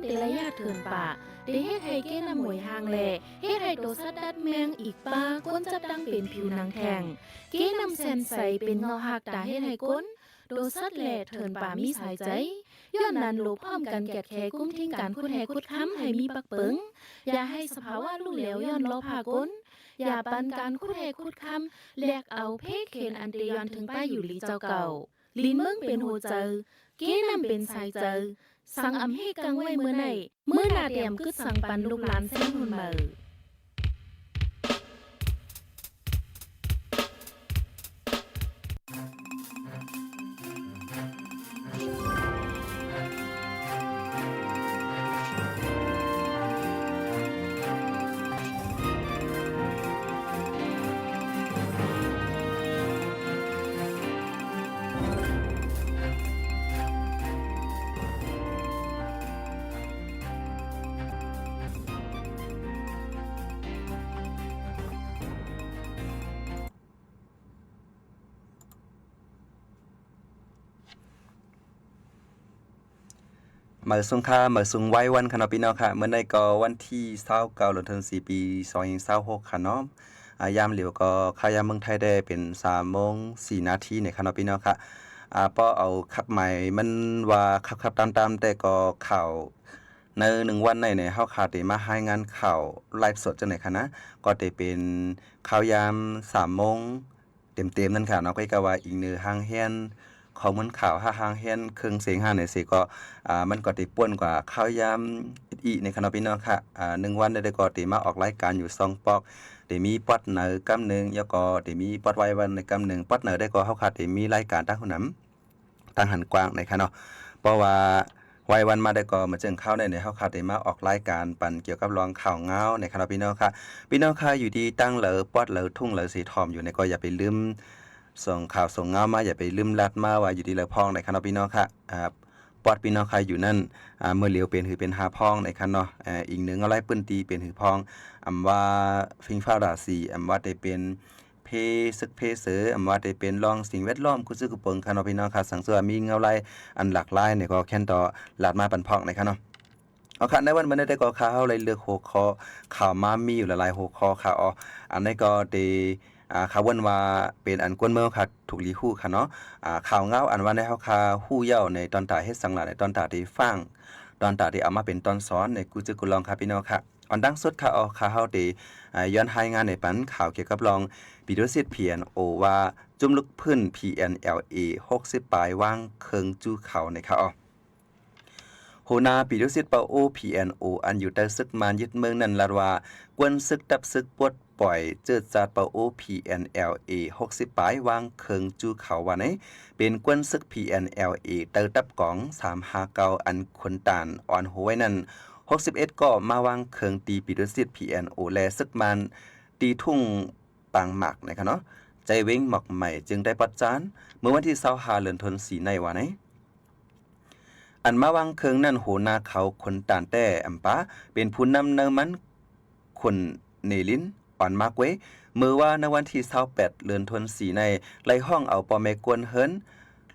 เตระยะเถินป่าเดเฮ็ดให้เก้นำหมวยหางแหล่เฮ็ดให้โตสัดดัดแมงอีกปาก้นจับดังเป็นผิวหนังแข็งเก้นำแซนใสเป็นเงาหักตาเฮ็ดให้ก้นโดสัดแหล่เถินป่ามีสายใจย้อนนั้นโลพร้อมกันแกดแคกุ้มทิ้งการคุดแหคุดค้ำให้มีปักเปิงอย่าให้สภาวะลูกเหลวย้อนล้อพาก้นอย่าปันการคุดแหคุดค้ำแลกเอาเพเขนอันเตยอนถึงป้าอยู่ลีเจ้าเก่าลินเมืองเป็นโหเจอเก้นำเป็นสายเจอสังอำให้กังไว้เมื่อไหนเมื่อนาเตียมกึดสังปันลูกหลานเส้นหุ่นเบอมาสุงค่ามาสุงไว้วันค่ะเนาะพี่น้องค่ะเมื่อใดก็วันที่29เดือนธันวาคมปี2026ค่ะเนาะยามเหลียวก็ค่ายามเมืองไทยได้เป็น3:04 นาทีเนี่ยค่ะเนาะพี่น้องค่ะป้อเอาคักใหม่มันว่าคับๆตามๆแต่ก็ข่าวใน1วันในเฮาขาดได้มาให้งานข่าวไลฟ์สดจังได๋ค่ะนะก็ได้เป็นข่าวยาม3:00นเต็มๆนั่นค่ะเนาะก็ว่าอีก1ห่างแฮนข้อมูลข่าวห่างแฮนครึ่งเสียง5เนี่ยสิก็มันก็ได้ป่วนกว่าข่าวยามอีในคณะพี่น้องค่ะ1วันได้ก็ได้มาออกรายการอยู่2ปอกได้มีปอดเหนือกำนึงแล้วก็ได้มีปอดไว้วันในกำนึงปอดเหนือได้ก็เฮาขาดได้มีรายการตั้งหุ่นนำตั้งหันกว้างในค่ะเนาะเพราะว่าไว้วันมาได้ก็มาเจิงข่าวในเฮาขาดได้มาออกรายการปั่นเกี่ยวกับรองข่าวเงาในคณะพี่น้องค่ะพี่น้องค่ะอยู่ดีตั้งเหลอปอดเหลอทุ่งเหลอสีทอมอยู่ในก็อย่าไปลืมส่งข่าวส่งเงามาอย่าไปลืมลัดมาว่าอยู่ดีเหลอพองในคณะพี่น้องค่ะปอดพี่น้องใครอยู่นั่นเมื่อเหลียวเป็นหือเป็นหาพองในคันเนาะอีกหนึ่งอะไรปื้นตีเป็นหือพองว่าฟิงฟ้าราศีว่าได้เป็นเพซึกเพเสอว่าได้เป็นรองสิ่งแวดล้อมกุซึกุปงคันเนาะพี่น้องค่ะสังเสริมมีเงาลายอันหลากหลายเนี่ยก็แค่นต่อหลาดมาปันพองในคันเนาะเอาค่ะในวันมื้อนี้ได้ก็ข่าวเลยเลือกหัวข้อข่าวมามีอยู่หลายๆหัวข้อค่ะอันนี้ก็ได้ข่าววันว่าเป็นอันกวนเมืองค่ะถูกลีฮู้ค่ะเนาะข่าวเงาอันว่าในเฮาค่ะฮู้เย้าในตอนตาเฮ็ดสังหลาในตอนตาที่ฟังตอนตาที่เอามาเป็นตอนสอนในกูจึกุลองค่ะพี่น้องค่ะอันดังสุดค่ะข่าวเฮาได้ย้อนรายงานในปันข่าวเกี่ยวกับรองปิโดซิต PNO ว่าจุ่มลึกพื้น PNLA 60ปลายวางเคิงจูเขาในค่ะโหนาปิดุสิตเปาโอ PNO อันอยู่ใต้ซึกมานยึดเมืองนั่นลาว่ากวนซึกตับซึกปวดปล่อยเจิดจาดเปาโอ PNLA 60ปลายวางเคิงจูเขาว่าไหนเป็นกวนซึก PNLA เตอตับกอง359อันคนตานอ่อนโหยนั่น61ก็มาวางเคิงตีปิดุสิต PNO แลซึกมันตีทุ่งปางหมักนะครับเนาะใจเว้งหมอกใหม่จึงได้ปัดจานเมื่อวันที่25เดือนธันวาคมในว่าไหนอันมาวางเคิงนั่นโหนาเขาคนตานแต่ปาเป็นผู้นำเนมันคนเนลินอ่อนมากเว้มือว่าในวันที่28เดือนธันวาคมในไล่ห้องเอาปอแม่กวนเฮิรน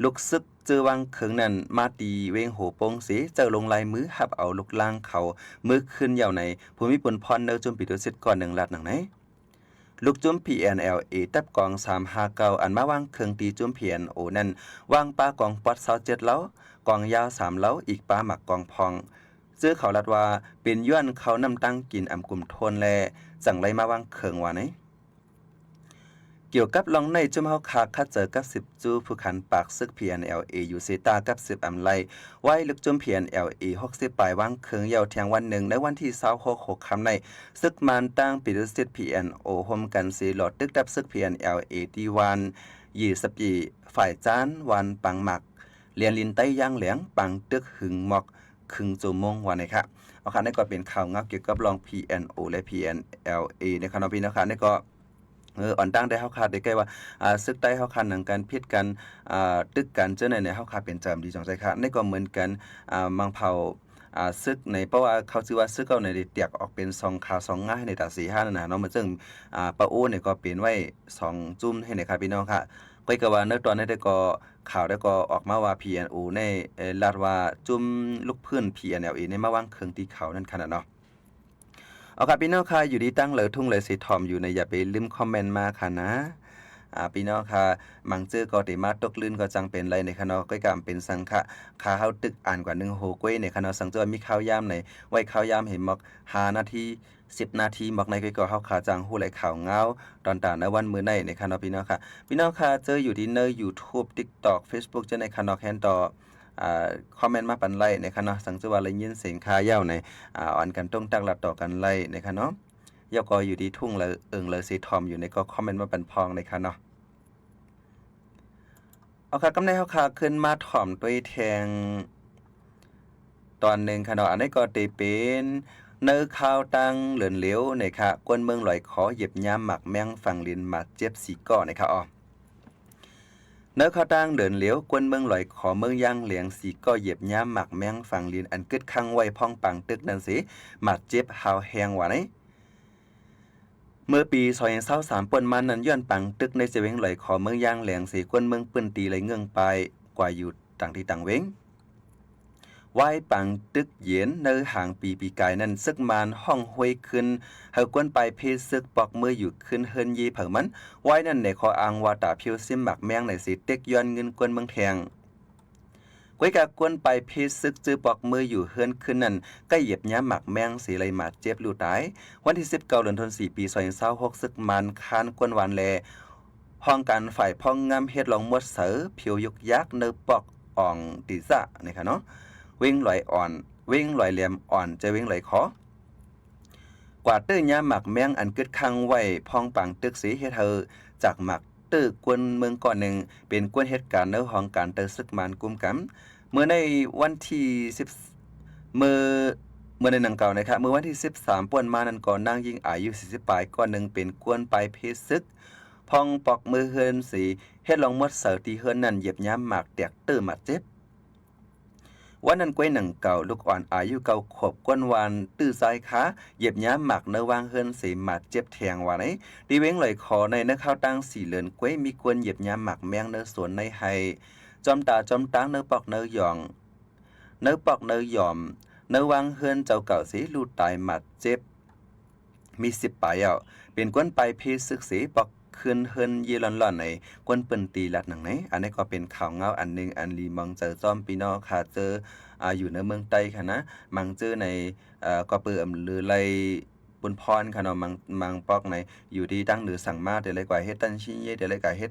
ลูกซึกเจอวางเคิงนั่นมาตีเวงโหปงสิเจอลงลายมือหับเอาลูกล่างเขามือขึ้นยาวในภูมิปนพรเนอจุมปิดุสิตก่อน1ลัดหนังไหนลูกจุ้ม PNLA ตับกอง359อันมาวางเคิงตีจุ้ม PNO นั่นวางปากองปอด27เล้ากองยาว3เล้าอีกปลาหมักกองพองซื้อเขาลัดว่าเป็นย้อนเขานำตั้งกินกลุ่มโทนแลจังไรมาวางเคิงว่าไหนเกี่ยวกับลองในจุ่มเฮาคาคัดเจอกับ10จูผู้ขันปากซึก PNLA อยู่เซตากับ10ไลไว้ลึกจุ่ม PNLA 60ปลายวางเคิงยาวเที่ยงวันหนึ่งในวันที่26ค่ำในซึกมันตั้งปิดสิทธิ์ PNO ห่มกันสีหลอดตึกดับซึก PNLA ที่วัน20ปีฝ่ายจ้านวันปังหมักเรียนลินใต้ย่างเหลียงปังตึกหึงหมอกครึ่งชั่วโมงวันนี้ครับเอาค่ะนี่ก็เป็นข่าวงับเกี่ยวกับรอง PNO และ PNLA นะครับพี่นะครับนี่ก็อ่อนตั้งได้เฮาคาดได้ใกล้ว่าซึกใต้เฮาคาดหนังกันพิษกันตึกกันเจ้าในเฮาคาดเป็นจำดีจังใจค่ะนี่ก็เหมือนกันมังเผา ซึกในเพราะว่าเขาชื่อว่าซึกเอาในเตียกออกเป็น2ขา2ง่ายในตา4-5นั่นน่ะเนาะมันซึ่งปะโอเนี่ยก็เป็นไว้2จุ่มให้นะครับพี่น้องค่ะก้อยก็ว่าในตอนนั้นได้ก็ข่าวได้ก็ออกมาว่า PNO ในลาดว่าจุ่มลูกพื้น PNLA ในมาวางเครื่องตีเขานั่นขนาดเนาะเอาค่ะพี่น้องค่ะอยู่ที่ตั้งเลยทุ่งเลยสีทอมอยู่ในอย่าไปลืมคอมเมนต์มาค่ะนะพี่น้องค่ะมังเจอก็ได้มาตกลื่นก็จังเป็นไรในคณะก้อยกำเป็นสังฆะขาเฮาตึกอ่านกว่า1โหก้อยในคณะสังจอยมีข้าวยามในไว้ข้าวยามเห็นหมอก5นาที10นาทีหมอกในก้อยก็เฮาขาจังฮู้ไหลข่าวเงาตอนตาในวันมื้อในคณะพี่น้องค่ะพี่น้องค่ะเจออยู่ที่ใน YouTube TikTok Facebook จะในคณะแคนต่อคอมเมนต์มาปันไล่ในคณะสังจว่าเลยยินเสียงข่าวยาวในอ่อนกันต้องตักหลัดต่อกันไล่ในคณะยอก็อยู่ที่ทุ่งเลยเลยสีทอมอยู่ในก็คอมเมนต์มาปันพองในคณะเอาค่ะกำในเฮาค่ะขึ้นมาถ่อมด้วยแทงตอนหนึ่งค่ะเนาะอันนี้ก็ได้เป็นเนื้อข้าวตังเหลือนเหลวนะคะกวนเมืองลอยขอเหยียบย้ำหมักแมงฝั่งลินมาเจ็บสีก้อนะคะอ๋อเนื้อข้าวตังเหลือนเหลวกวนเมืองลอยขอเมืองย่างเหลียงสีก้อเหยียบย้ำหมักแมงฝั่งลินอันกึดข้างไว้พ่องปังตึกนั่นสิมาเจ็บหาวแหงว่าไหนเมื่อปี2023ป่นมันนั้นย้อนปังตึกในเสวงไหลขอเมืองย่างแหลงสีกวนเมืองปืนตีไหลเงืองไปกว่าอยู่ต่างที่ต่างเว้งไหว้ปังตึกเย็นในห่างปีกายนั้นซึกมานห้องห้วยขึ้นเฮากวนไปเพศซึกปอกมืออยู่ขึ้นเฮินยีเผิงมันไหว้นั่นในขออ้างว่าตาเพียวซิมหมักแมงในสิเต็กย้อนเงินกวนเมืองแทงก้อยกากวนไปเพศซึกจื้อปอกมืออยู่เฮินขึ้นนั่นก็เหยียบย้ำหมักแมงสีไหลหมาดเจ็บลู่ตายวันที่19เดือนธันวาคมปี2026ซึกมันคานกวนหวานแลห้องการฝ่ายพ่องงามเฮ็ดลองมดเสือผิวยุกยักเนอปอกอ่องติซะนี่ค่ะเนาะวิ่งลอยอ่อนวิ่งลอยเหลี่ยมอ่อนจะวิ่งลอยคอกว่าตื้อยาหมักแมงอันกึดคังไว้พ่องปังตึกสีเฮ็ดเธอจากหมักตื้อกวนเมืองก่อนหนึ่งเป็นกวนเหตุการณ์เนื้อห้องการเตอซึกมันกุมกำเมื่อในวันที่10เมื่อในหนังเก่านะครับเมื่อวันที่13ป่วนมานั้นก่อนนางยิงอายุ40ปลายก่อนหนึ่งเป็นกวนไปเพศซึกพองปอกมือเฮินสีเฮ็ดลองมดเสือตีเฮินนั่นเหยียบย้ำหมากแตกตื้อหมัดเจ็บวันนั้นก้วยหนังเก่าลูกอ่อนอายุเก่าขวบก้นวานตื้อซ้ายขาเหยียบย้ำหมักเนื้อวางเฮินสีหมัดเจ็บแทงว่าไหนดีเว้งลอยคอในเนื้อข้าวตั้ง4เหลือนก้วยมีกวนเหยียบย้ำหมักแมงเนื้อสวนในไฮจอมตาจอมตั้งเนื้อปอกเนื้อหยองเนื้อปอกเนื้อหยอมเนื้อวางเฮินเจ้าเก่าสีลูดตายหมัดเจ็บมี10ปลายเอาเป็นกวนไปเพศศึกสีปอกคืนเฮินเยลอนๆในกวนเปิ้นตีลัดหนังไหนอันนี้ก็เป็นข่าวเงาอันนึงอันลีมองเจอจอมพี่น้องค่ะเจออยู่ในเมืองใต้ค่ะนะมังเจอในก็เปิ่มหรือไรบุญพรค่ะเนาะมังปอกในอยู่ที่ตั้งหรือสั่งมาแต่เลยกว่าเฮ็ดตันชี้เย่แต่เลยกว่าเฮ็ด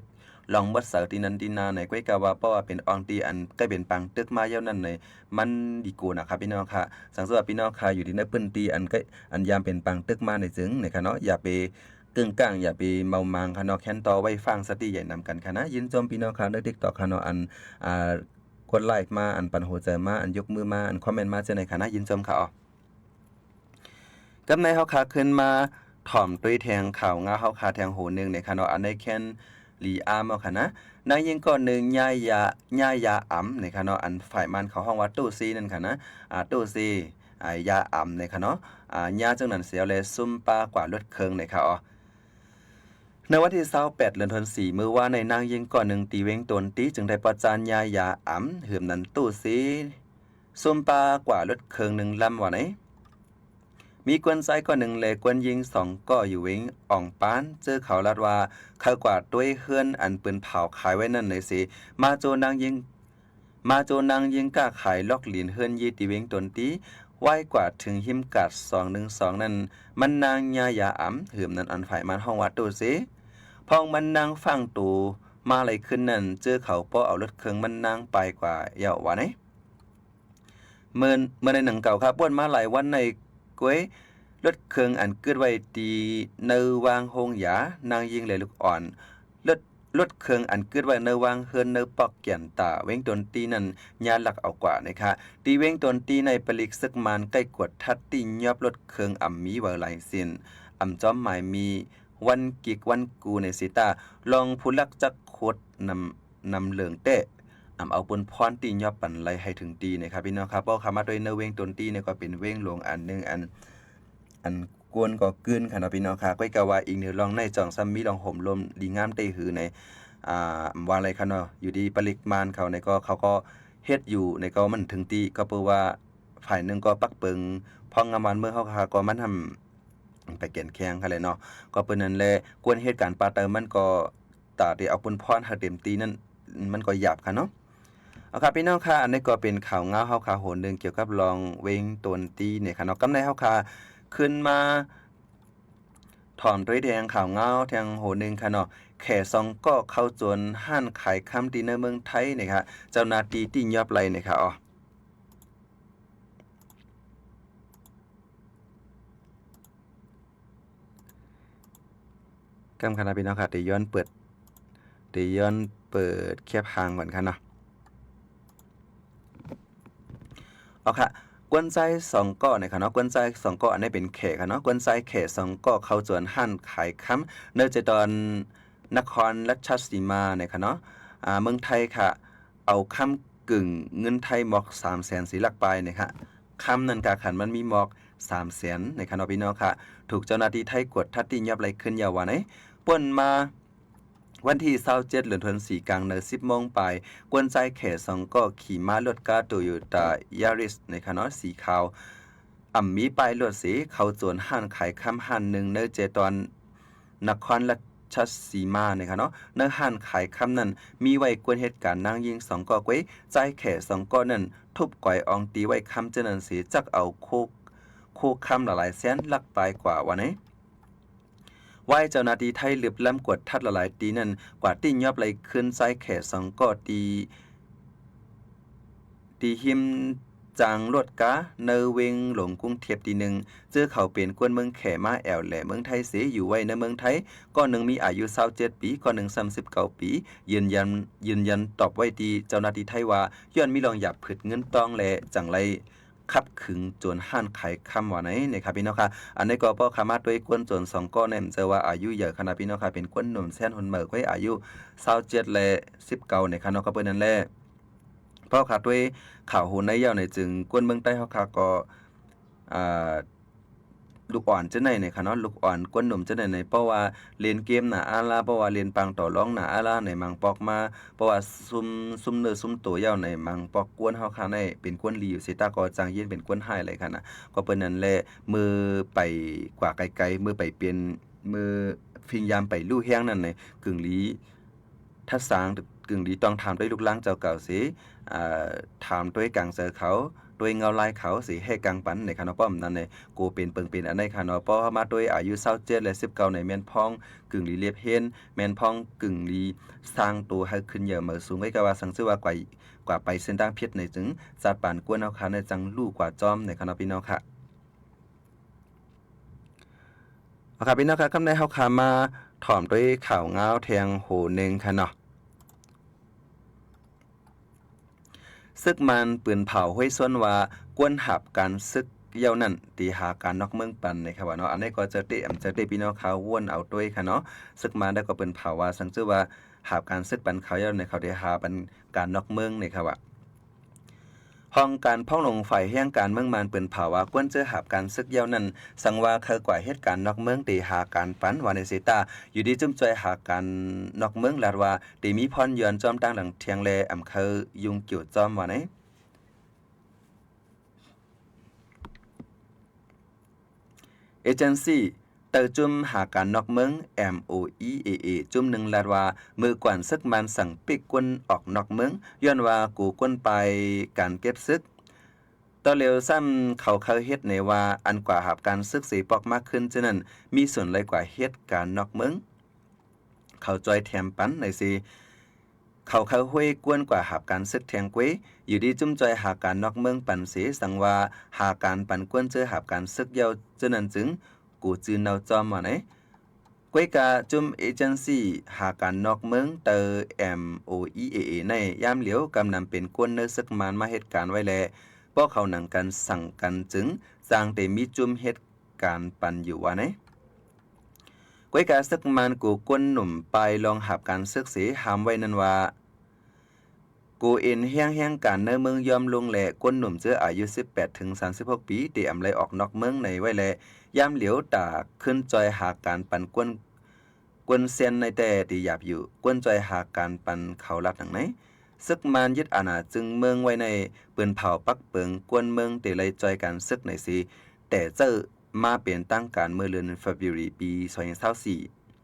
ลองวัดเสาตีนันตีนาในก้อยกาว่าเพราะว่าเป็นอองตีอันใกล้เป็นปังตึกมาเย่านั้นในมันดีกูนะครับพี่น้องค่ะสังสว่าพี่น้องค่ะอยู่ที่ในปื้นตีอันใกล้อันยามเป็นปังตึกมาในจึงในค่ะเนาะอย่าไปกึ่งกลางอย่าไปเมามังค่ะเนาะแค้นต่อไว้ฟังสติใหญ่นำกันค่ะนะยินจมพี่น้องค่ะใน TikTok ค่ะเนาะอันกดไลค์มาอันปันหัวใจมาอันยกมือมาอันคอมเมนต์มาเจอในค่ะนะยินจมค่ะอ๋อกำในเฮาขาขึ้นมาถ่อมตุ้ยแทงข่าวงาเฮาขาแทงโหนึงในค่ะเนาะอันในแค้นลีอาร์มเอาค่ะนะนายยิงก่อนหนึ่งย่ายาอ่ำในค่ะเนาะอันฝ่ายมันเขาห้องว่าตู้ซีนั่นค่ะนะตู้ซียาอ่ำในค่ะเนาะยาจังนั้นเสียวเลยซุ่มปลากว่าลดเคิงในค่ะอ๋อในวันที่28เดือนธันวาคมมื้อว่าในนางยิงก่อนหนึ่งตีเว้งตนตีจึงได้ประจานยาอ่ำหืมนั้นตู้ซีซุ่มปลากว่าลดเคิงหนึ่งลำว่าไหนมีกวนไซก่อนหนึ่งเลยกวนยิง2ก็อยู่เวงอ่องป้านเจอเขาลัดว่าเขากว่าด้วยเฮือนอันปืนเผาขายไว้นั่นเลยสิมาโจนางยิงกล้าขายลอกหลินเฮือนยีติเวงตนตีไว้กว่าถึงหิมกัด212นั่นมันนางยาอ่ำหืมนั้นอันฝ่ายมันห้องวัดตูสิพองมันนางฟังตูมาไหลขึ้นนั่นเจอเขาป้อเอารถเครื่องมันนางไปกว่าเยาว่าไหนเมื่อในหนังเก่าครับบ้วนมาหลายวันในก้วยรถเครื่องอันเกิดไว้ตีเนวางโฮงหยานางยิงเลยลูกอ่อนรถเครื่องอันเกิดไว้เนวางเฮินเนปอกเกียนตาเว้งตนตีนั้นยาหลักเอากว่านะคะตีเว้งตนตีในปลิกซึกมานใกล้กวดทัดตียอบรถเครื่องมีเวอร์ไลซินจอมหมายมีวันกิกวันกูในสิตาลองผู้ลักจักโคดนำเหลืองเตะ เอาปนพรตียอบปันไลให้ถึงตีนะครับพี่น้องครับเพราะคำว่าด้วยเนื้อเวงตนตีเนี่ยก็เป็นเวงหลวงอันนึงอันกวนก็กึ้นค่ะเนาะพี่น้องค่ะก็กะว่าอีกเนื้อลองในจ่องซ้ำมีลองห่มลมดีงามเตหือในว่าอะไรค่ะเนาะอยู่ดีปริมาณเขาในก็เขาก็เฮ็ดอยู่ในก็มันถึงตีก็เปื่อว่าฝ่ายนึงก็ปักเปิงพองงามวันเมื่อเขาค่ะก็มันทำไปเก่นแข้งค่ะเลยเนาะก็เปิ้นนั้นแหละกวนเหตุการณ์ปาเติมมันก็ตาที่เอาปนพรหาเต็มตีนั่นมันก็หยาบค่ะเนาะเอาครับพี่น้องค่ะอันนี้ก็เป็นข่าวเงาเฮาค่ะโหนนึงเกี่ยวกับลองเวงตนตีเนี่ยค่ะเนาะกำในเฮาค่ะขึ้นมาถอมด้วยแดงข่าวเงาแทงโหนึงค่ะเนาะแข่ซองก็เข้าจวนห้านขายคำตีในเมืองไทยเนี่ยค่ะเจ้าหน้าที่ที่ยอบไหลเนี่ยค่ะอ๋อกำคณะพี่น้องค่ะเดี๋ยวย้อนเปิดเคียบหางก่อนค่ะเนาะเอาค่ะกวนใจ2ก้อเนี่ยค่ะเนาะกวนใจ2ก้ออันนี้เป็นแขค่ะเนาะกวนใจแข2ก้อเข้าจวนหั่นขายค้ำเนื่องจากตอนนครราชสีมาเนี่ยค่ะเนาะเมืองไทยค่ะเอาค้ำกึ่งเงินไทยหมอก300,000สีหลักไปเนี่ยค่ะค้ำนั่นกะขันมันมีหมอก300,000ในค่ะเนาะพี่น้องค่ะถูกเจ้าหน้าที่ไทยกดทัดที่ยับไหลขึ้นยาวว่าไหนป่นมาวันที่27เดือนธันวาคมกลางใน10โมงไปกวนใจแข2ก็ขี่ม้ารถกาโตโยต้ายาริสในคะเนาะสีขาวมีป้ายรถสีเขาจวนห้านขายค้ำห้านหนึ่งเนเจตอนนครราชสีมาในคะเนาะเนื้อห้านขายค้ำนั้นมีไว้กวนเหตุการณ์นางยิง2ก็ไว้ใจแข2ก็นั้นทุบก่อยอองตีไว้ค้ำเจนันสีจักเอาโคค้ำหลายๆแสนลักปลายกว่าวันนี้ไหวเจ้าหน้าที่ไทยเหลือบล้ำกวดทัดหลายตีนั่นกว่าติ้งยอบไหลขึ้นไซแข2ก็ตีหิมจางลวดกะเนเวงหลงกรุงเทพตีหนึ่งเจอเขาเป็นกวนเมืองแขมาแอวแหล่เมืองไทยเสอยู่ไว้ในเมืองไทยก็หนึ่งมีอายุ27ปีก็หนึ่ง39ปียืนยันตอบไว้ดีเจ้าหน้าที่ไทยว่าย้อนมีลองหยับผึดเงินต้องแลจังไรขับขึงจนห้านไขคำว่าไหนนะครับพี่น้องค่ะอันนี้ก็ป้อขามาด้วยกวนจน2ก้อนเนี่ยเจอว่าอายุเยอะขนาดพี่น้องค่ะเป็นกวนหนุ่มแสนหุ่นเหมิกไว้อายุ27และ19เนี่ยค่ะเนาะก็เปิ้นนั่นแหละเพราะขาดด้วยข่าวโหนในยาวในจึงกวนเมืองใต้เฮาค่ะก็อ่าลูกอ่อนจังได๋เนี่ยค่ะเนาะลูกอ่อนกวนหนุ่มจังได๋ในเพราะว่าเล่นเกมหน้าอาลาเพราะว่าเล่นปังต่อรองหน้าอาลาในมังปอกมาเพราะว่าซุ่มเนื้อซุ่มตัวยาวในมังปอกกวนเฮาค่ะในเป็นกวนลีอยู่สิตาก็จังเย็นเป็นกวนไห้เลยค่ะนะก็เปิ้นนั่นแหละมือไปกว่าไกลๆมือไปเปลี่ยนมือพยายามไปลู่แฮงนั่นในกึ่งลีทัดสางกึ่งลีต้องถามด้วยลูกหลางเจ้าเก่าสิอ่ถามด้วยกังเสือเขาด้วยเงาลายเขาสิให้กังปันในคานอป้อมนั่นในกูเป็นเปิงเป็นอันในคานอป้อมาด้วยอายุ27และ19ในแม่นพ้องกึ่งลีเลียบเฮนแม่นพ้องกึ่งลีสร้างตัวให้ขึ้นเยอะเหมือสูงไว้ก็ว่าสังชื่อว่ากว่าไปเส้นทางเพชรในจึงจัดปานกวนเอาค่ะในจังลู่กว่าจอมในคานอพี่น้องค่ะครับพี่น้องครับคำในเฮาขามาถ่อมด้วยข่าวเงาแทงโหนึงค่ะเนาะซึกมันปืนเผาห้วยส้นว่ากวนหับการซึกเย้านั่นตีหาการนอกเมืองปันนะครับว่าเนาะอันนี้ก็จะได้พี่น้องเขาว่นเอาด้วยค่ะเนาะซึกมาได้ก็เป็นเผาว่าสังชื่อว่าหาบการซึกปันเขาเย้าในเขาได้หาปันการนอกเมืองนะครับว่าห้องการพ่องลงฝ่ายแห่งการเมืองมันเปิ้นเผาว่ากวนเจอหาบการซึกเย้านั้นสังว่าเคยกว่าเหตุการณ์นอกเมืองตีหาการปันว่าในเสตาอยู่ดีจุ่มจอยหาการนอกเมืองลาดว่าตีมีพรย้อนจอมตั้งหลังเทียงแลอำเคยยุงเกี่ยวจอมว่าไหนเอเจนซี่เตอจุ่มหาการนอกเมือง MOEAA จุ่มหนึ่งลาดว่ามือกวนซึกมันสั่งปิกกวนออกนอกเมืองย้อนว่ากูกวนไปการเก็บซึกต่อเร็วซ้ำเขาเฮ็ดในว่าอันกว่าหาบการซึกสีปอกมากขึ้นฉะนั้นมีส่วนหลายกว่าเฮ็ดการนอกเมืองเขาจอยแถมปันในสิเขาห้วยกวนกว่าหาบการซึกแทงกวยอยู่ดีจุ่มจอยหาการนอกเมืองปันสีสังว่าหาการปันกวนเจอหาบการซึกยาวฉะนั้นจึงกูจืนเนาจอมว่าไหนกวยกาจุ่มเอเจนซี่หาการนอกเมืองเตอ MOEAA ในยามเหลียวกำนำเป็นกวนเนื้อซึกมันมาเหตุการณ์ไว้แลเพราะเขาหนังกันสั่งกันจึงสร้างแต่มีจุ่มเหตุการณ์ปันอยู่ว่าไหนกวยกาซึกมันกูกวนหนุ่มไปลองหับการซึกเสหามไว้นั่นว่า โกเอ็นแห้งการเนื้อเมืองยอมลงแหละก้นหนุ่มเจออายุ18ถึง36ปีเตอำไลออกนอกเมืองในไว้แลย่ามเหลียวตาขึ้นจอยหาการปันกวนเซียนในแต่ที่หยาบอยู่กวนจอยหาการปันเขาลัดหนังไหนซึกมานยึดอาณาจึงเมืองไว้ในปืนเผาปักเปิงกวนเมืองเตไลจอยการซึกในสิแต่เจอมาเปลี่ยนตั้งการเมื่อเดือนเฟบรุรีปี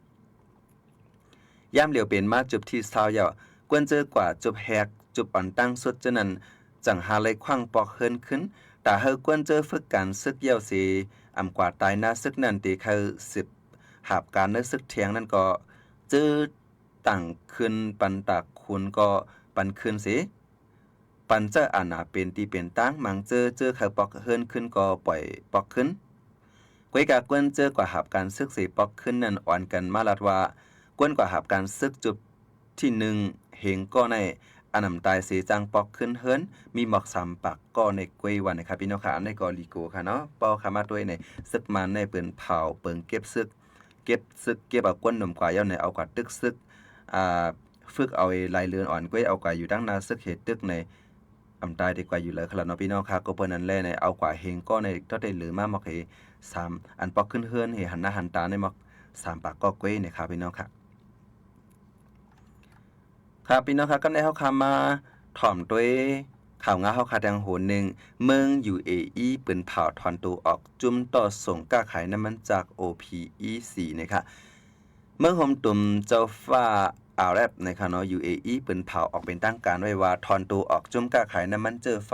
2024ย่ามเหลียวเป็นมาจุบที่ซาวเยาะกวนเจอกว่าจุบแหกจุบอ่อนตั้งสุดจะนั้นจังหาเลยคว้างปอกเฮินขึ้นแต่เฮากวนเจอฝึกการซึกเยาสิอำกว่าตายหน้าซึกนั้นตีเขา10หาบการเนื้อซึกเทียงนั่นก็จื้อตั้งขึ้นปันตากคุณก็ปันขึ้นสิปันเจออาณาเป็นตีเป็นตั้งมังเจอเขาปอกเฮินขึ้นก็ปล่อยปอกขึ้นกวยกากวนเจอกว่าหาบการซึกสิปอกขึ้นนั่นอ่อนกันมาลัดว่ากวนกว่าหาบการซึกจุบที่1เหงก็ในอันนำตายเสียจังปอกขึ้นเฮิรนมีหมอก3ปักก็ในกวยวันนะครับพี่น้องค่ะในกอลีโกค่ะเนาะปอขามาด้วยในซึกมันในเปิ้นเผาเปิงเก็บซึกเก็บเอาก้นหนุ่มกว่าเย้าในเอากว่าตึกซึกฝึกเอาลายเรือนอ่อนกวยเอากว่าอยู่ดังนาซึกเหตุตึกในอำตายดีกว่าอยู่เลยครับเนาะพี่น้องค่ะก็เปิ้นนั้นแลในเอากว่าเฮงก็ในก็ได้เหลือมาหมอกเฮ3อันปอกขึ้นเฮิรนเฮหันหน้าหันตาในหมอก3ปากก็กวยนะครับพี่น้องค่ะครับพี่น้องครับก็ได้เฮาคำมาถ่อมด้วยข่าวงาเฮาคาแดงโหนนึงเมือง UAE ปืนเผาถอนตัวออกจุ่มต่อส่งก้าขายน้ำมันจาก OPEC นะครับเมืองโฮมตุ่มเจ้าฟ้าอาหรับนะครับเนาะ UAE ปืนเผาออกเป็นตั้งการไว้ว่าถอนตัวออกจุ่มก้าขายน้ำมันเจอไฟ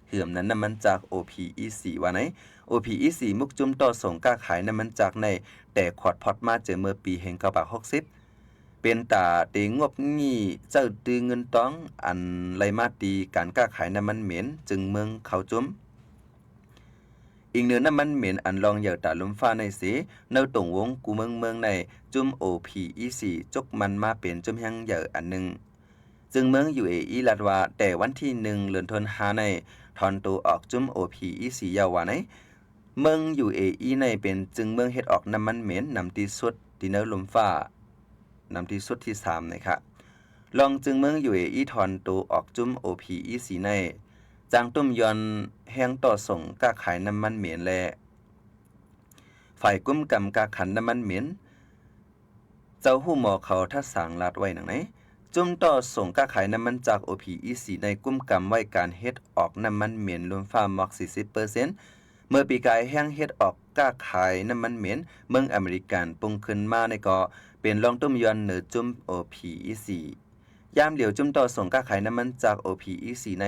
เหื่อมนั้นน้ำมันจาก OPEC ว่าไหน OPEC มุกจุ่มต่อส่งก้าขายน้ำมันจากในแต่ขอดพอดมาเจอเมื่อปีแห่ง1960เป็นตาเตงบงี้เจ้าตือเงินต้องอันไหลมาตีการก้าขายน้ำมันเหม็นจึงเมืองเขาจุ้มอีกเนื้อน้ำมันเหม็นอันลองเหยื่อตาลมฟ้าในสีเนื้อตรงวงกูเมืองในจุ้ม OPEC จกมันมาเป็นจุ้มยังเหยื่ออันหนึ่งจึงเมือง UAE ลัดว่าแต่วันที่1เดือนธันวาคมในถอนตัวออกจุ้ม OPEC ยาวว่าไหนเมือง UAE ในเป็นจึงเมืองเฮ็ดออกน้ำมันเหม็นนำตีสุดที่เนื้อลมฟ้านำที่สุดที่3นะครับลองจึงเมือง UAE ถอนตัวออกจุ้ม OPEC ในจางตุ้มยอนแห้งต่อส่งก้าขายน้ำมันเหม็นและฝ่ายกุ้มกำกาขันน้ำมันเหม็นเจ้าหู้หมอเขาทัดสางลาดไว้หนังไหนจุ่มต่อส่งก้าขายน้ำมันจาก OPEC ในกุ้มกำไว้การเฮ็ดออกน้ำมันเหม็นรวมฟ้าหมอก 40% เมื่อปีกายแห้งเฮ็ดออกก้าขายน้ำมันเหม็นเมืองอเมริกันปุ่งขึ้นมาในก็เป็นลองตุ้มยอนเหนือจุ่ม OPEC ยามเหลียวจุ่มต่อส่งก้าขายน้ำมันจาก OPEC ใน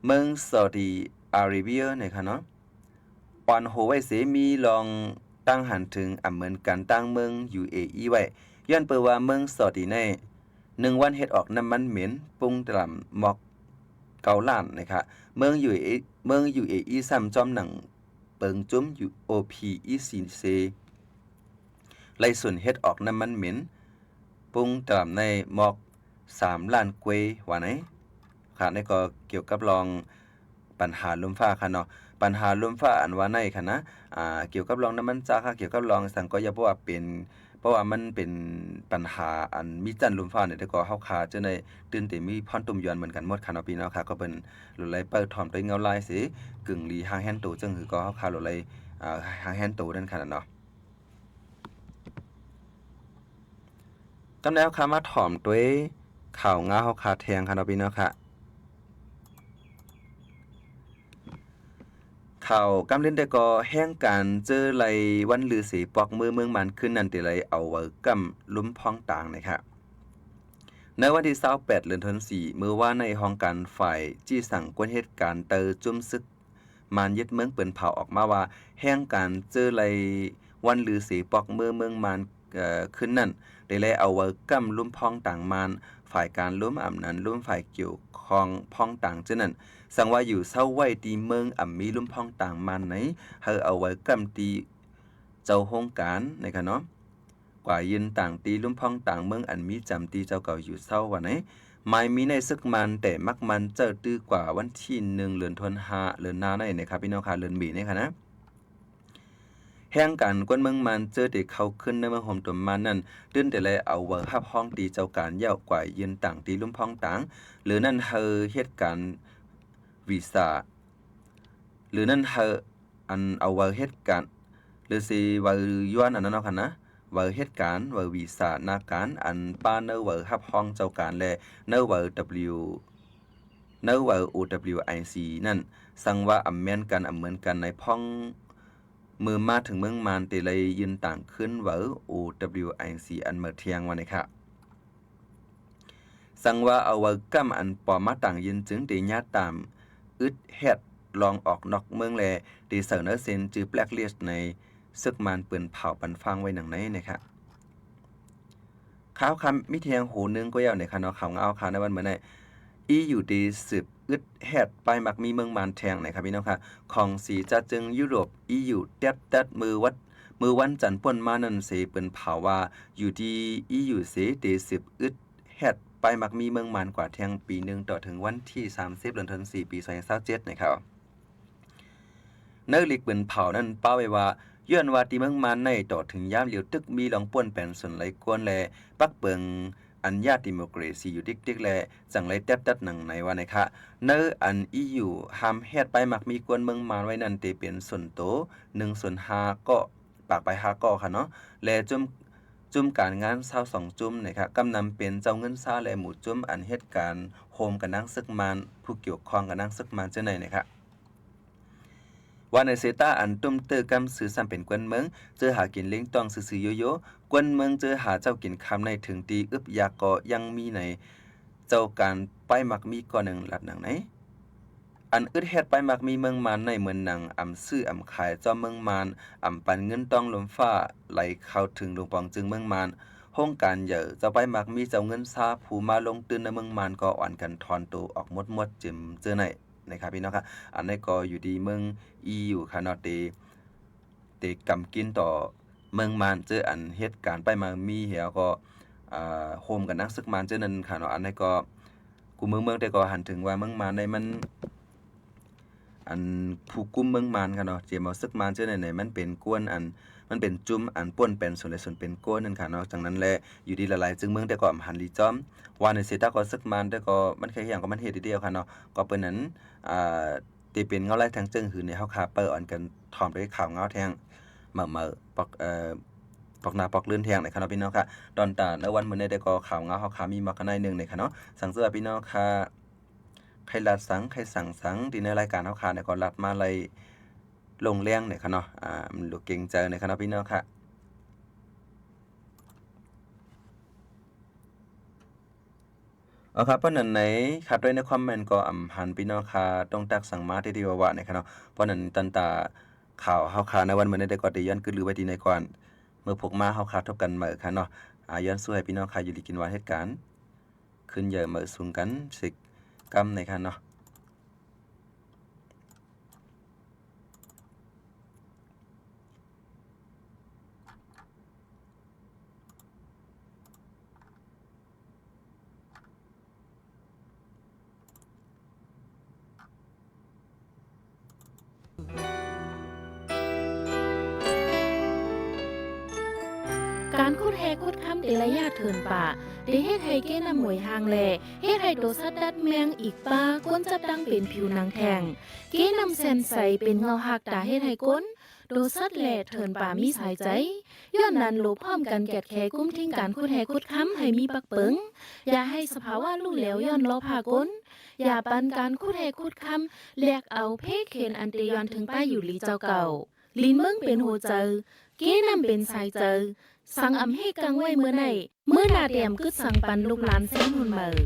เมืองซาอุดิอาระเบียนะครับเนาะปอนโฮไว้เสมีลองตั้งหันถึงเหมือนกันตั้งเมือง UAE ไว้ย้อนเปิดว่าเมืองซาอุดิใน1วันเฮ็ดออกน้ำมันเหม็นปุ้งตล่ำหมอก9ล้านนะครับเมือง UAE ซ้ำจอมหนังเปิงจุ้ม OPEC ไล่ส่วนเฮ็ดออกน้ำมันเหม็นปุ้งตล่ำในหมอก3ล้านกวยว่าไหนค่ะนี่ก็เกี่ยวกับรองปัญหาลมฟ้าค่ะเนาะปัญหาลมฟ้าอันว่าในค่ะนะเกี่ยวกับรองน้ำมันจ้าค่ะเกี่ยวกับรองสังก็อย่าเพราะว่ามันเป็นปัญหาอันมีจันลมฟ้าเนี่ยแต่ก็เฮาคาจะได้ตื่นเต้นมีพรตุ่มยอนเหมือนกันหมดค่ะเนาะพี่เนาะค่ะก็เป็นหลุดไหลเปิดถอมด้วยเงาลายสิกึ่งลีหางแฮนโตจังคือก็เฮาคาหลุดไหลหางแฮนโตนั่นค่ะเนาะกำแล้วค่ะมาถอมด้วยข่าวงาเฮาคาแทงค่ะเนาะพี่เนาะค่ะข่าวกำเล่นได้ก็แห้งการเจอไหลวันลือสีปอกมือเมืองมันขึ้นนั่นติไหลเอาไว้กำลุ้มพ้องต่างนะครับในวันที่28เดือนธันวาคมมื้อว่าในห้องการฝ่ายจี้สั่งกวนเหตุการณ์เตอจุ่มซึกมานยึดเมืองเปิ้นเผาออกมาว่าแห้งการเจอไหลวันลือสีปอกมือเมืองมันขึ้นนั่นได้ไหลเอาไว้กำลุ้มพ้องต่างมันฝ่ายการลุ้มอำนั้นลุ้มฝ่ายเกี่ยวข้องพ้องต่างเช่นนั้นสังว่าอยู่เศร้าไว้ตีเมืองมีลุ่มพ้องต่างมันไหนเฮาเอาไว้กำตีเจ้าโฮงการนะครับเนาะกว่ายินต่างตีลุ่มพ้องต่างเมืองอันมีจำตีเจ้าเก่าอยู่เศร้าว่าไหนไม่มีในซึกมันแต่มักมันเจอตื้อกว่าวันที่1เดือนธันวาคมเดือนหน้าในนะครับพี่น้องค่ะเดือนมีนี่ค่ะนะ แห่งการกวนเมืองมันเจอเด็กเขาขึ้นในเมืองห่มตัวมันนั่นตื้นแต่เลยเอาเวอร์ฮับห้องตีเจ้าการยาวกว่ายืนต่างตีลุ่มพ้องต่างหรือนั่นเฮอเหตุการณ์วีซ่าหรือนั่นเฮออันเอาเวอร์เหตุการณ์หรือสิเวอร์ย้อนอันนั้นเอาค่ะนะเวอร์เหตุการณ์เวอร์วีซ่านาการอันป้าเนอเวอร์ฮับห้องเจ้าการและเนอเวอร์ เนอเวอร์ OWIC นั่นสั่งว่าอำแม่นกันเหมือนกันในพ้องมือมาถึงเมืองมานเตเลยยืนต่างขึ้นเวอร์ OWIC อันเมื่อเทียงวันนี้ค่ะสั่งว่าเอาเวอร์กัมอันปอมาต่างยืนจึงเดียญาตามอึดเฮ็ดลองออกนอกเมืองแลดีเสนอเซ็นจือแบล็คลิสต์ในซึกมานปืนเผาปันฟังไว้หนังไหนนะครับข่าวคำมิเทียงหูนึงก็ยาวในค่ะเนาะข่าวเอาข่าวในวันเหมือนในอยู่ดีสืบอึดแฮดไปมักมีเมืองมานแทงนะครับพี่น้องค่ะของสีจะจึงยุโรปอยู่แดดมือวันจันทร์ป่นมานั่นเสเปิ้นเผาว่าอยู่ที่อยู่เสเดสืบอึดแฮดไปมักมีเมืองมานกว่าแทงปีนึงต่อถึงวันที่30เดือนธันวาคมปี2027นะครับเนื้อลิกเปิ้นเผานั่นเป้าไว้ว่าย้อนว่าที่เมืองมานในต่อถึงยามเหลียวตึกมีลองป่นแปลนสนไหลกวนแลปักเปิงอันญาติโมกรซีอยู่ดิกๆแลจังไรแต๊ดๆหนังในว่านะคะเนออันอยู่หามเฮ็ดไปมักมีกวนเมืองมานไว้นั่นเตเป็นส่วนโต1/5ก็ปากไป5ก็ค่ะเนาะและจุ่มการงาน22จุ่มนะคะกำนำเป็นเจ้าเงินซาและหมู่จุ่มอันเหตุการณ์โฮมกันนั่งซึกมานผู้เกี่ยวข้องกันนั่งซึกมานจังไหนนะคะว่าในเซตาอันตุ้มเตอกำซื้อซ้ำเป็นกวนเมืองเจอหากินเล้งตองซื่อๆโยกวนเมืองเจอหาเจ้ากินคำในถึงตีอึบยาก็ยังมีในเจ้าการไปมักมีก่อหนึ่งหลัดหนังไหนอันอึดเฮ็ดไปมักมีเมืองมานในเหมือนหนังอำซื้ออำขายจอมเมืองมานอำปันเงินต้องลมฟ้าไหลเข้าถึงหลวงปองจึงเมืองมานห้องการเหยอเจ้าไปมักมีเจ้าเงินซาผู้มาลงตื่นในเมืองมานก็อ่อนกันทอนตัวออกหมดจิมเจอไหนนะครับพี่น้องครับอันนี้ก็อยู่ดีเมืองอยู่ค่ะเนาะเตกำกินต่อเมืองมานเจออันเหตุการณ์ไปมามีเหี่ยวก็โฮมกันนักซึกมานเจอนั่นค่ะเนาะอันนี้ก็กูเมืองแต่ก็หันถึงว่าเมืองมานในมันอันผู้กุมเมืองมานค่ะเนาะเจมาซึกมานเจอไหนมันเป็นกวนอันมันเป็นจุ่มอันป่นเป็นส่วนและส่วนเป็นก้นนั่นค่ะเนาะจังนั้นแหละอยู่ดีละลายจึงเมืองแต่ก็หันลีจอมว่าในเซตาก็ซึกมันแต่ก็มันแค่อย่างก็มันเฮ็ดเดียวค่ะเนาะก็เปิ้นนั้นที่เป็นเงาไล่ทางจึงหือในเฮาคาเปิดอ่อนกันถอมด้วยข่าวเงาแทงมาปอกปอกหน้าปอกเลื่อนแทงในค่ะเนาะพี่น้องค่ะตอนตาในวันมื้อนี้ได้ก็ข่าวเงาเฮาคามีมากันในนึงในค่ะเนาะสังเสือพี่น้องค่ะใครลัดสังใครสั่งสังที่ในรายการเฮาคาเนี่ยก็ลัดมาเลยลงแรงเนี่ยค่ะเนาะมันลูกเก่งใจในค่ะเนาะพี่น้องค่ะครับเพราะนั้นไหนขัดด้วยในคอมเมนต์ก็หันพี่น้องค่ะต้องตักสั่งมาที่ว่าเนี่ยค่ะเนาะเพราะนั้นตันตาข่าวเฮาคาในวันมื้อนี้ได้ก็ได้ย้อนคือลือไว้ที่ในก่อนเมื่อพกมาเฮาคาทบกันมื้อค่ะเนาะย้อนสู้ให้พี่น้องค่ะอยู่ดีกินหวานเหตุการณ์ขึ้นเยอะมื้อสูงกันสิกำในค่ะเนาะการคุดแฮคุดคำเตระยะเถินป่าเดเฮ็ดให้เก้นำหมวยหางแลเฮ็ดให้โตสัดดัดเมียงอีกป้าก้นจับดังเป็นผิวหนังแทงเก้นำแซนใสเป็นเงาหักตาเฮ็ดให้ก้นโดสัดแหล่เถินป่ามีสายใจย้อนนั้นโลพร้อมกันแกดแคกุ้มทิ้งการคุดแฮคุดคำให้มีปักเปิงอย่าให้สภาวะลู่แล้วย้อนล้อพาก้นอย่าปันการคุดแฮคุดคำแลกเอาเพเคนอันเตยอนถึงป้าอยู่ลีเจ้าเก่าลินเมืองเป็นโหเจอเก้นำเป็นสายเจอสั่งอำให้กังไว้เมื่อไหนเมื่อนาเดียมกึดสั่งปันลูกหลานเส้นหุ่นเมอ